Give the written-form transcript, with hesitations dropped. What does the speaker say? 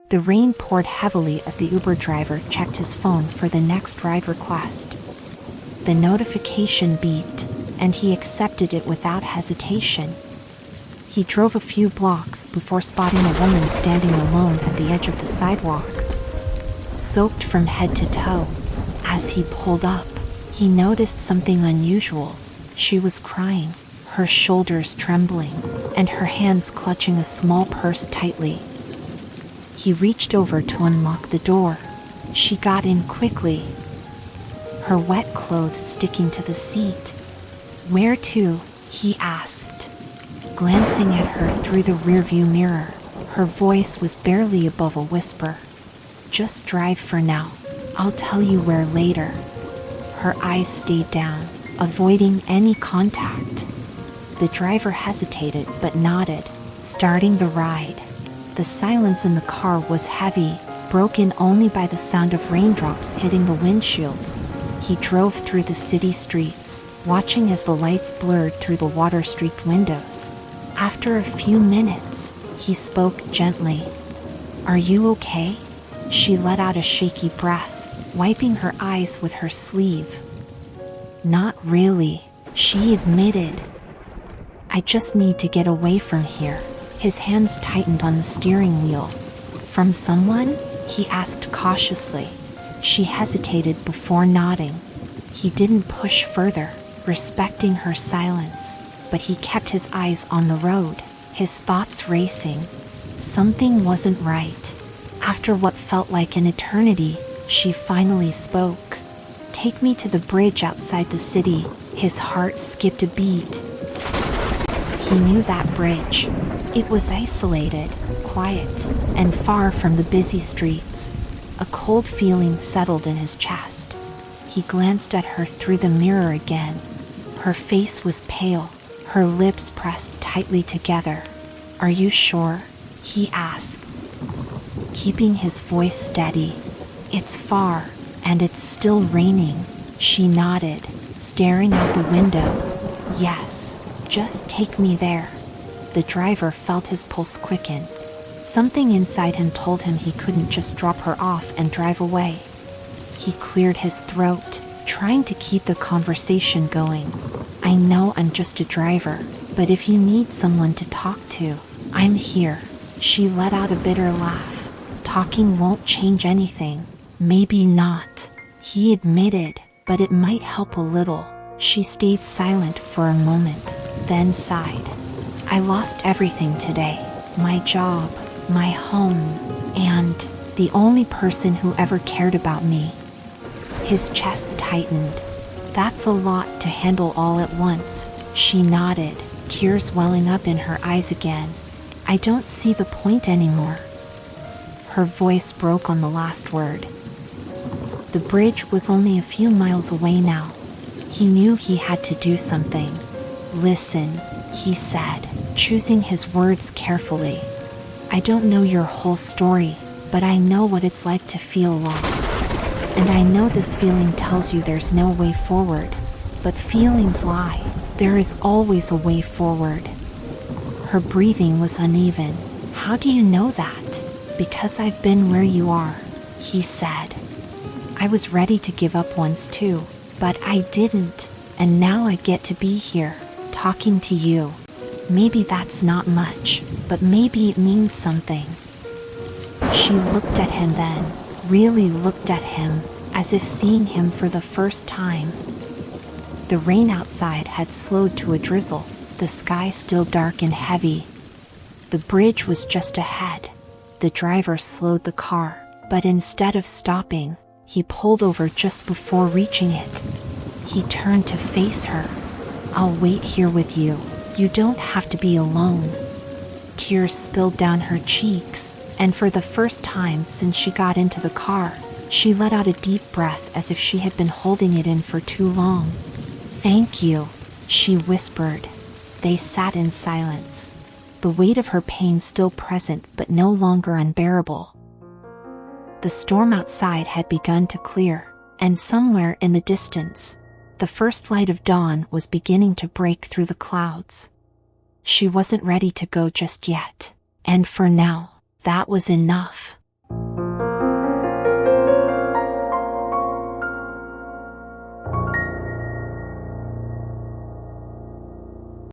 The rain poured heavily as the Uber driver checked his phone for the next ride request. The notification beeped, and he accepted it without hesitation. He drove a few blocks before spotting a woman standing alone at the edge of the sidewalk, soaked from head to toe. As he pulled up, he noticed something unusual. She was crying, her shoulders trembling, and her hands clutching a small purse tightly. He reached over to unlock the door. She got in quickly, her wet clothes sticking to the seat. "Where to?" he asked, glancing at her through the rearview mirror. Her voice was barely above a whisper. "Just drive for now. I'll tell you where later." Her eyes stayed down, avoiding any contact. The driver hesitated but nodded, starting the ride. The silence in the car was heavy, broken only by the sound of raindrops hitting the windshield. He drove through the city streets, watching as the lights blurred through the water-streaked windows. After a few minutes, he spoke gently. "Are you okay?" She let out a shaky breath, wiping her eyes with her sleeve. "Not really," she admitted. "I just need to get away from here." His hands tightened on the steering wheel. "From someone?" he asked cautiously. She hesitated before nodding. He didn't push further, respecting her silence, but he kept his eyes on the road, his thoughts racing. Something wasn't right. After what felt like an eternity, she finally spoke. "Take me to the bridge outside the city." His heart skipped a beat. He knew that bridge. It was isolated, quiet, and far from the busy streets. A cold feeling settled in his chest. He glanced at her through the mirror again. Her face was pale, her lips pressed tightly together. "Are you sure?" he asked, keeping his voice steady. "It's far, and it's still raining." She nodded, staring out the window. "Yes, just take me there." The driver felt his pulse quicken. Something inside him told him he couldn't just drop her off and drive away. He cleared his throat, trying to keep the conversation going. "I know I'm just a driver, but if you need someone to talk to, I'm here." She let out a bitter laugh. "Talking won't change anything." "Maybe not," he admitted, "but it might help a little." She stayed silent for a moment, then sighed. "I lost everything today. My job, my home, and the only person who ever cared about me." His chest tightened. "That's a lot to handle all at once." She nodded, tears welling up in her eyes again. "I don't see the point anymore." Her voice broke on the last word. The bridge was only a few miles away now. He knew he had to do something. "Listen," he said, choosing his words carefully. "I don't know your whole story, but I know what it's like to feel lost. And I know this feeling tells you there's no way forward. But feelings lie. There is always a way forward." Her breathing was uneven. "How do you know that?" "Because I've been where you are," he said. "I was ready to give up once too, but I didn't, and now I get to be here, talking to you. Maybe that's not much, but maybe it means something." She looked at him then, really looked at him, as if seeing him for the first time. The rain outside had slowed to a drizzle, the sky still dark and heavy. The bridge was just ahead. The driver slowed the car, but instead of stopping, he pulled over just before reaching it. He turned to face her. "I'll wait here with you. You don't have to be alone." Tears spilled down her cheeks, and for the first time since she got into the car, she let out a deep breath as if she had been holding it in for too long. "Thank you," she whispered. They sat in silence, the weight of her pain still present but no longer unbearable. The storm outside had begun to clear, and somewhere in the distance, the first light of dawn was beginning to break through the clouds. She wasn't ready to go just yet. And for now, that was enough.